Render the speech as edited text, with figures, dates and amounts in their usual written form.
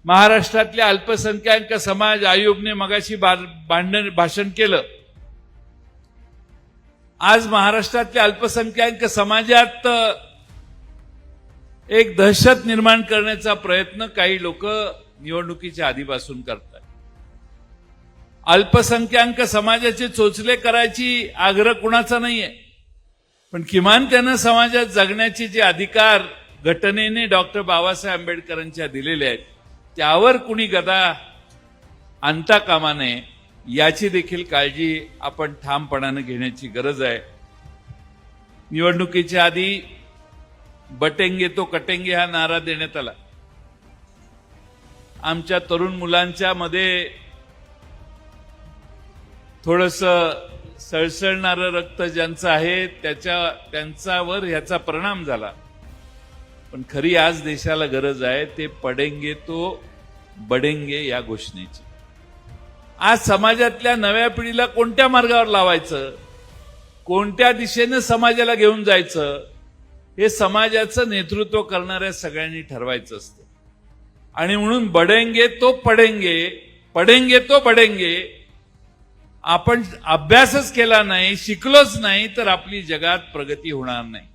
महाराष्ट्रातल्या अल्पसंख्याक समाज आयोगने मगाशी भाषण केलं. आज महाराष्ट्रातल्या अल्पसंख्याक समाजात एक दहशत निर्माण करण्याचा प्रयत्न काही लोक निवडणुकीच्या आधीपासून करतात. अल्पसंख्याक समाजाचे चोचले करायची आग्रह कुणाचा नाहीये, पण किमान त्यांना समाजात जगण्याचे जे अधिकार घटनेने डॉक्टर बाबासाहेब आंबेडकरांच्या दिलेले आहेत त्यावर कुणी गदा आणता कामा नये याची देखील काळजी आपण ठामपणाने घेण्याची गरज आहे. निवडणुकीच्या आधी बटेंगे तो कटेंगे हा नारा देण्यात आला. आमच्या तरुण मुलांच्या मध्ये थोडस सळसळणारं रक्त ज्यांचं आहे त्यांच्यावर ह्याचा परिणाम झाला. पण खरी आज देशाला गरज आहे ते पडेंगे तो बडेंगे या घोषणेची. आज समाजातल्या नव्या पिढीला कोणत्या मार्गावर लावायचं, कोणत्या दिशेने समाजाला घेऊन जायचं हे समाजाचं नेतृत्व करणाऱ्या सगळ्यांनी ठरवायचं असतं. आणि म्हणून बडेंगे तो पडेंगे, पडेंगे तो बडेंगे आपण अभ्यासच केला नाही, शिकलोच नाही तर आपली जगात प्रगती होणार नाही.